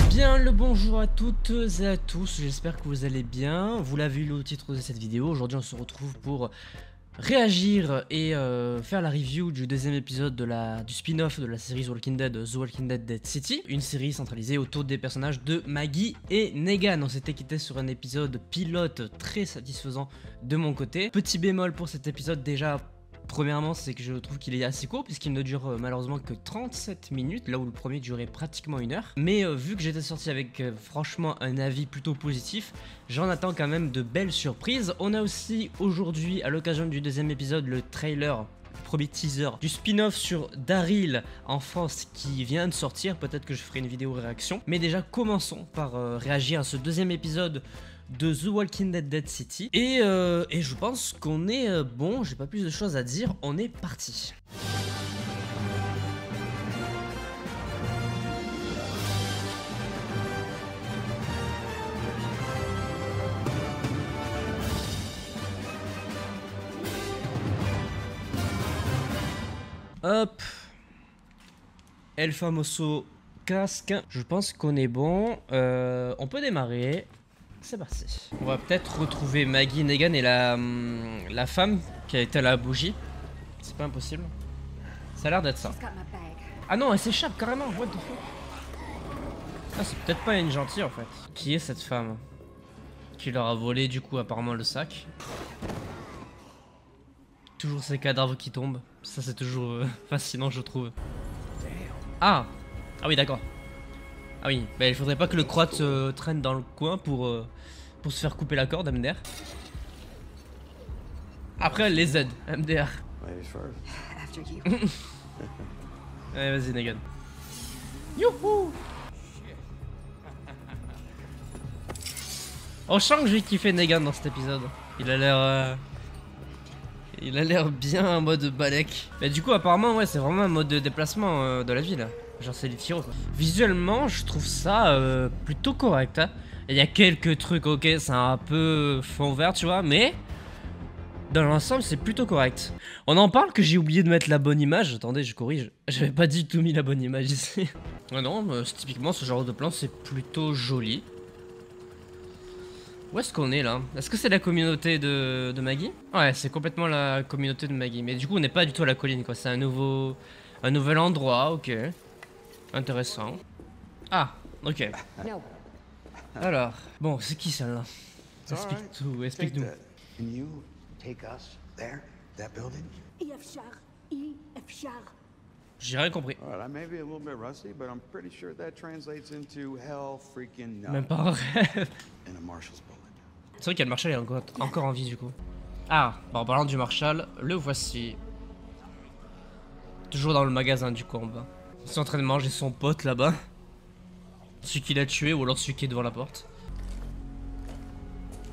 Bien le bonjour à toutes et à tous, j'espère que vous allez bien. Vous l'avez lu au titre de cette vidéo. Aujourd'hui on se retrouve pour réagir et faire la review du deuxième épisode du spin-off de la série The Walking Dead Dead City. Une série centralisée autour des personnages de Maggie et Negan. On s'était quitté sur un épisode pilote très satisfaisant de mon côté. Petit bémol pour cet épisode déjà. Premièrement, c'est que je trouve qu'il est assez court puisqu'il ne dure malheureusement que 37 minutes, là où le premier durait pratiquement 1 heure. Mais vu que j'étais sorti avec franchement un avis plutôt positif, j'en attends quand même de belles surprises. On a aussi aujourd'hui, à l'occasion du deuxième épisode, le trailer, premier teaser du spin-off sur Daryl en France qui vient de sortir. Peut-être que je ferai une vidéo réaction. Mais déjà, commençons par réagir à ce deuxième épisode de The Walking Dead Dead City et je pense qu'on est bon, j'ai pas plus de choses à dire, on est parti. Hop, El Famoso casque, je pense qu'on est bon, on peut démarrer. C'est parti. On va peut-être retrouver Maggie, Negan et la femme qui a été à la bougie. C'est pas impossible. Ça a l'air d'être ça. Ah non, elle s'échappe carrément. What the fuck. Ah, c'est peut-être pas une gentille en fait. Qui est cette femme qui leur a volé du coup apparemment le sac? Toujours ces cadavres qui tombent. Ça c'est toujours fascinant je trouve. Ah. Ah oui d'accord. Ah oui, bah il faudrait pas que le croate traîne dans le coin pour se faire couper la corde, MDR. Après elle les aide, MDR. Allez vas-y Negan. Youhou. On sent que j'ai kiffé Negan dans cet épisode. Il a l'air bien en mode balèque. Mais du coup apparemment ouais c'est vraiment un mode de déplacement de la ville. Genre c'est les tirs. Visuellement je trouve ça plutôt correct hein. Il y a quelques trucs ok c'est un peu fond vert tu vois mais dans l'ensemble c'est plutôt correct. On en parle que j'ai oublié de mettre la bonne image. Attendez je corrige. J'avais pas du tout mis la bonne image ici. Ouais non typiquement ce genre de plan c'est plutôt joli. Où est-ce qu'on est là? Est-ce que c'est la communauté de Maggie? Ouais c'est complètement la communauté de Maggie. Mais du coup on n'est pas du tout à la colline quoi. C'est un nouvel endroit ok. Intéressant. Ah, ok. Alors, bon, c'est qui celle-là? Explique tout, explique-nous. J'ai rien compris. Même pas un rêve. C'est vrai qu'il y a le Marshall est encore en vie du coup. Ah, bon, en parlant du Marshall, le voici. Toujours dans le magasin du coup en bas. Il est en train de manger son pote là-bas. Celui qui l'a tué ou alors celui qui est devant la porte.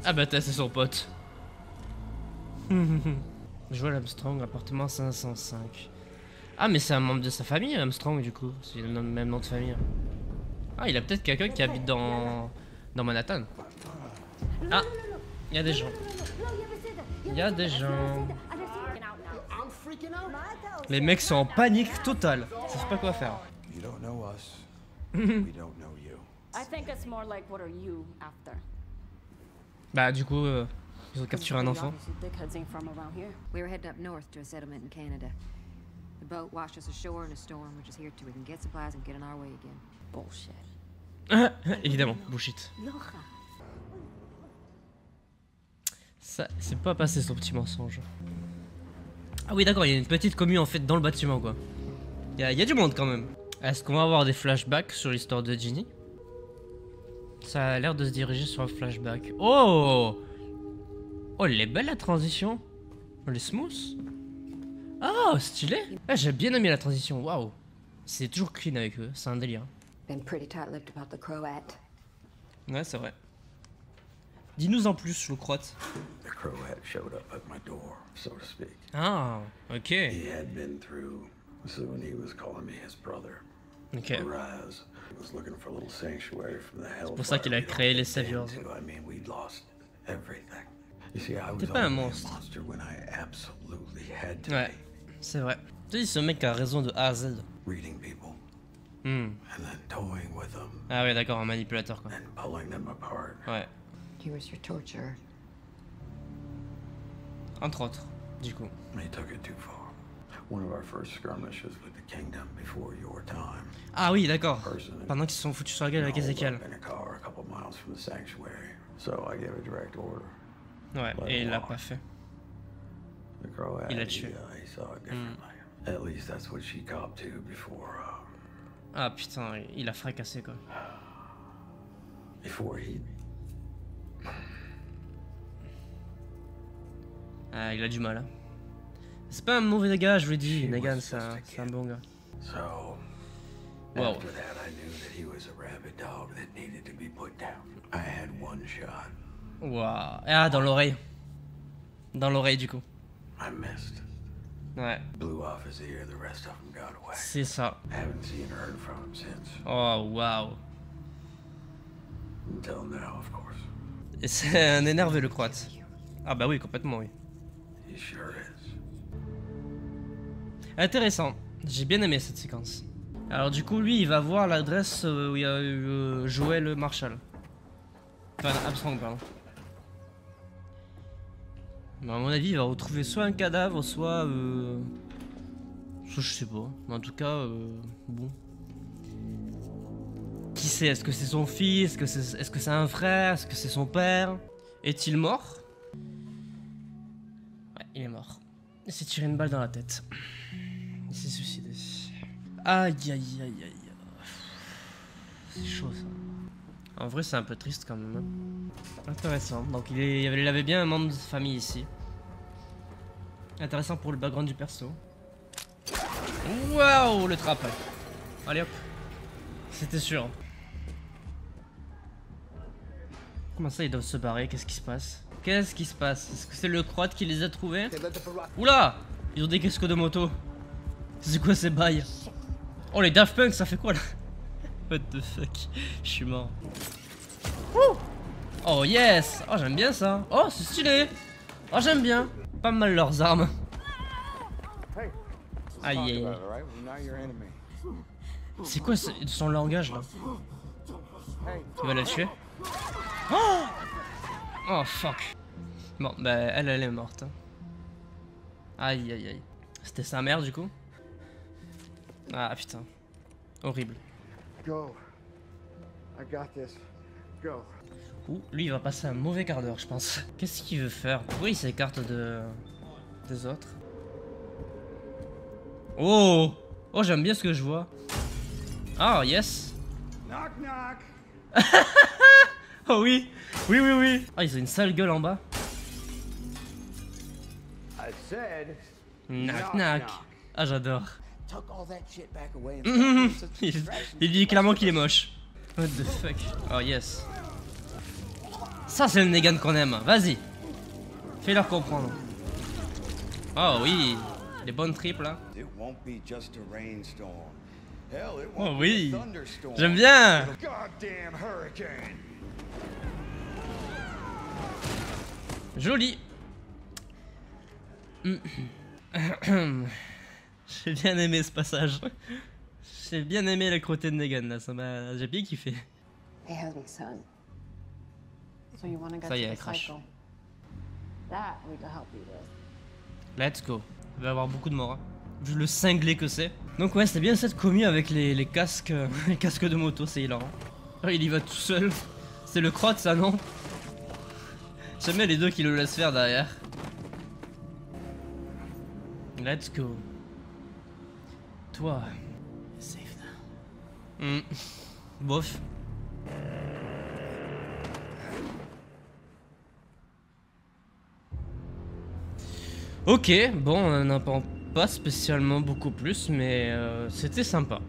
Ah bah c'est son pote. Joël Armstrong, appartement 505. Ah mais c'est un membre de sa famille Armstrong du coup. C'est le même nom de famille. Ah il a peut-être quelqu'un qui habite dans Manhattan. Ah, il y a des gens. Il y a des gens. Les mecs sont en panique totale. Ils savent pas quoi faire. Bah du coup, ils ont capturé un enfant. Évidemment, bullshit. Ça, c'est pas passé son petit mensonge. Ah oui d'accord, il y a une petite commune en fait dans le bâtiment quoi. Il y a du monde quand même. Est-ce qu'on va avoir des flashbacks sur l'histoire de Ginny? Ça a l'air de se diriger sur un flashback. Oh! Oh elle est belle la transition. Elle est smooth. Oh stylé. Ah, j'ai bien aimé la transition, waouh. C'est toujours clean avec eux, c'est un délire. Ouais c'est vrai. Dis-nous en plus, le croate. Ah, ok. Ok. C'est pour ça qu'il a créé les Saviors. T'es pas un monstre. Ouais, c'est vrai. Tu sais, ce mec a raison de A à Z. Hmm. and then toying with them Ah ouais, d'accord, un manipulateur quoi. and pulling them apart. Ouais. He was your torturer. Entre autres, du coup. He took it too far. One of our first skirmishes with the kingdom before your time. Ah oui, d'accord. Person Pendant qu'ils se sont foutus sur la gueule avec Ezekiel. in a car a couple miles from the sanctuary. So I gave a direct order. Ouais, et il l'a pas fait. The girl Il l'a had, tué. he saw it differently. At least that's what she copped to before. Ah putain, il a fracassé quoi. Before he. Ah, il a du mal. Hein. C'est pas un mauvais gars, je vous l'ai dit. She Negan, was c'est just a un kid. bon gars. So. Wow. After that, I knew that he was a rabid dog that needed to be put down. I had one shot. Waouh. Ah, dans l'oreille. Dans l'oreille du coup. I missed. Ouais, Blew off his ear. The rest of them got away. c'est ça. Haven't seen or heard from him since. Oh, waouh. Until now, of course. Et c'est un énervé le croate. Ah bah oui, complètement oui. He sure is. Intéressant. J'ai bien aimé cette séquence. Alors du coup, lui, il va voir l'adresse où il y a eu Joel Marshall. Enfin, Armstrong, pardon. Mais à mon avis, il va retrouver soit un cadavre, soit... Soit je sais pas. Mais en tout cas, bon. Qui sait? Est-ce que c'est son fils? Est-ce que c'est un frère? Est-ce que c'est son père? Est-il mort? Ouais, il est mort. Il s'est tiré une balle dans la tête. Il s'est suicidé. Aïe aïe aïe aïe aïe. C'est chaud ça. En vrai c'est un peu triste quand même. Hein. Intéressant. Donc il avait bien un membre de famille ici. Intéressant pour le background du perso. Waouh le trap. Allez hop. C'était sûr. Comment ça ils doivent se barrer? Qu'est-ce qui se passe? Qu'est-ce qui se passe? Est-ce que c'est le croate qui les a trouvés? Oula! Ils ont des casques de moto. C'est quoi ces bails? Oh les Daft Punk, ça fait quoi là? What the fuck? Je suis mort. Wouh! Oh yes! Oh j'aime bien ça. Oh c'est stylé. Oh j'aime bien. Pas mal leurs armes. Aïe aïe. C'est quoi son langage là? Il va la tuer? Oh! Oh fuck. Bon bah elle est morte. Hein. Aïe aïe aïe. C'était sa mère du coup? Ah putain. Horrible. Go. I got this. Go. Ouh, lui il va passer un mauvais quart d'heure je pense. Qu'est-ce qu'il veut faire? Pourquoi il s'écarte des autres? Oh! Oh j'aime bien ce que je vois. Ah yes. Knock knock. Oh oui. Oui oui oui. Ah ils ont une sale gueule en bas. I said. Knock knock. Ah j'adore. Tuck all that shit back away and Il dit clairement qu'il est moche. What the fuck? Oh yes. Ça c'est le Negan qu'on aime. Vas-y. Fais-leur comprendre. Oh oui. Les bonnes triples là. It won't be just a rainstorm. Hell, it Oh won't oui. be a thunderstorm. J'aime bien. Goddamn hurricane. Joli. J'ai bien aimé ce passage. J'ai bien aimé la crotté de Negan là, ça m'a... J'ai bien kiffé. He has me son. So you want to get Ça y to est, the crash. cycle? That we can help you with. Let's go. Il va y avoir beaucoup de morts. Hein. Vu le cinglé que c'est. Donc ouais, c'est bien cette commu avec les casques, les casques de moto, c'est hilarant. Oh, il y va tout seul. C'est le croate ça, non? J'aime bien les deux qui le laissent faire derrière. Let's go. Toi. Safe now. Bof. Ok, bon, on n'en apprend pas spécialement beaucoup plus, mais c'était sympa.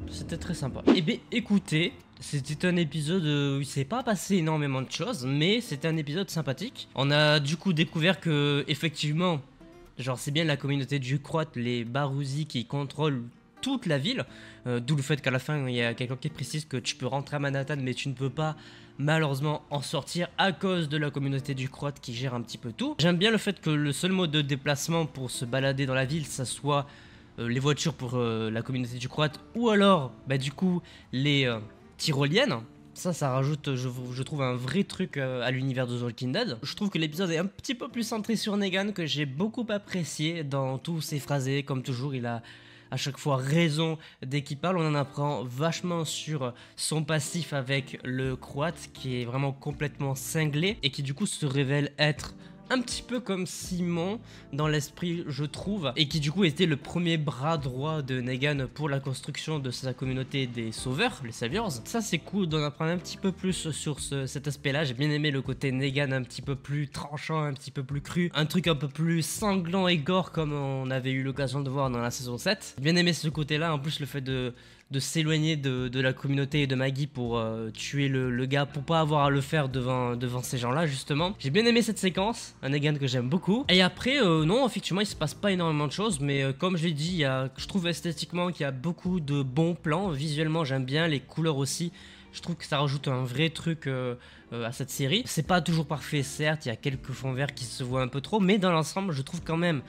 C'était très sympa. Eh bien, écoutez, c'était un épisode où il s'est pas passé énormément de choses, mais c'était un épisode sympathique. On a du coup découvert que, effectivement, genre c'est bien la communauté du croate, les Barouzi qui contrôlent toute la ville, d'où le fait qu'à la fin il y a quelqu'un qui précise que tu peux rentrer à Manhattan mais tu ne peux pas malheureusement en sortir à cause de la communauté du croate qui gère un petit peu tout. J'aime bien le fait que le seul mode de déplacement pour se balader dans la ville ça soit les voitures pour la communauté du croate, ou alors bah, du coup les tyroliennes. Ça rajoute, je trouve, un vrai truc à l'univers de The Walking Dead. Je trouve que l'épisode est un petit peu plus centré sur Negan, que j'ai beaucoup apprécié dans tous ses phrasés. Comme toujours, il a à chaque fois raison dès qu'il parle. On en apprend vachement sur son passif avec le croate, qui est vraiment complètement cinglé, et qui du coup se révèle être un petit peu comme Simon dans l'esprit, je trouve, et qui du coup était le premier bras droit de Negan pour la construction de sa communauté des sauveurs, les Saviors. Ça c'est cool d'en apprendre un petit peu plus sur cet aspect là. J'ai bien aimé le côté Negan un petit peu plus tranchant, un petit peu plus cru, un truc un peu plus sanglant et gore comme on avait eu l'occasion de voir dans la saison 7. J'ai bien aimé ce côté là, en plus le fait de s'éloigner de la communauté et de Maggie pour tuer le gars, pour pas avoir à le faire devant ces gens là justement. J'ai bien aimé cette séquence, un Negan que j'aime beaucoup. Et après non, effectivement il se passe pas énormément de choses, mais comme je l'ai dit, je trouve esthétiquement qu'il y a beaucoup de bons plans. Visuellement j'aime bien, les couleurs aussi, je trouve que ça rajoute un vrai truc à cette série. C'est pas toujours parfait certes, il y a quelques fonds verts qui se voient un peu trop, mais dans l'ensemble je trouve quand même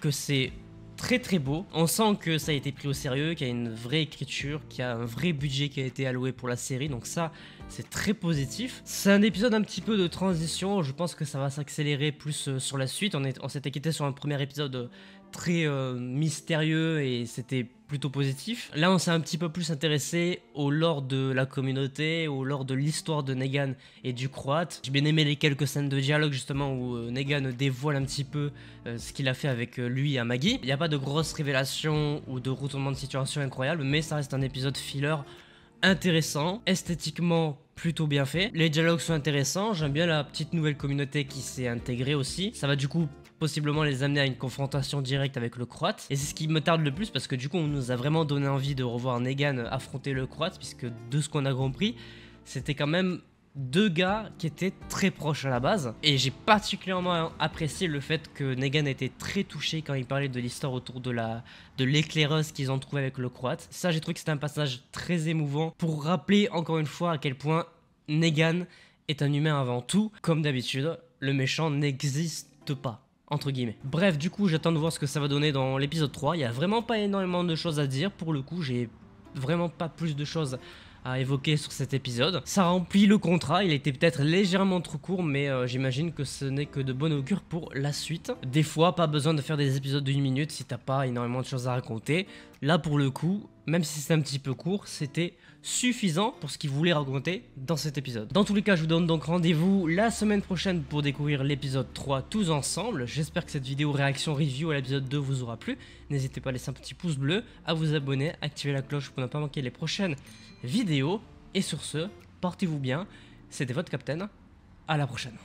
que c'est très beau. On sent que ça a été pris au sérieux, qu'il y a une vraie écriture, qu'il y a un vrai budget qui a été alloué pour la série, donc ça c'est très positif. C'est un épisode un petit peu de transition, je pense que ça va s'accélérer plus sur la suite. On s'était quitté sur un premier épisode très mystérieux et c'était plutôt positif. Là on s'est un petit peu plus intéressé au lore de la communauté, au lore de l'histoire de Negan et du croate. J'ai bien aimé les quelques scènes de dialogue justement où Negan dévoile un petit peu ce qu'il a fait avec lui et Maggie. Il n'y a pas de grosses révélations ou de retournements de situation incroyables, mais ça reste un épisode filler intéressant, esthétiquement plutôt bien fait. Les dialogues sont intéressants, j'aime bien la petite nouvelle communauté qui s'est intégrée aussi. Ça va du coup possiblement les amener à une confrontation directe avec le croate. Et c'est ce qui me tarde le plus parce que du coup on nous a vraiment donné envie de revoir Negan affronter le croate, puisque de ce qu'on a compris, c'était quand même deux gars qui étaient très proches à la base. Et j'ai particulièrement apprécié le fait que Negan était très touché quand il parlait de l'histoire autour de l'éclaireuse qu'ils ont trouvé avec le croate. Ça j'ai trouvé que c'était un passage très émouvant pour rappeler encore une fois à quel point Negan est un humain avant tout. Comme d'habitude, le méchant n'existe pas, entre guillemets. Bref, du coup j'attends de voir ce que ça va donner dans l'épisode 3. Il y a vraiment pas énormément de choses à dire pour le coup, j'ai vraiment pas plus de choses à évoquer sur cet épisode. Ça remplit le contrat, il était peut-être légèrement trop court, mais j'imagine que ce n'est que de bon augure pour la suite. Des fois, pas besoin de faire des épisodes d'1 minute si t'as pas énormément de choses à raconter. Là, pour le coup, même si c'est un petit peu court, c'était suffisant pour ce qu'il voulait raconter dans cet épisode. Dans tous les cas, je vous donne donc rendez-vous la semaine prochaine pour découvrir l'épisode 3 tous ensemble. J'espère que cette vidéo réaction review à l'épisode 2 vous aura plu. N'hésitez pas à laisser un petit pouce bleu, à vous abonner, activer la cloche pour ne pas manquer les prochaines vidéos. Et sur ce, portez-vous bien. C'était votre Captain. À la prochaine.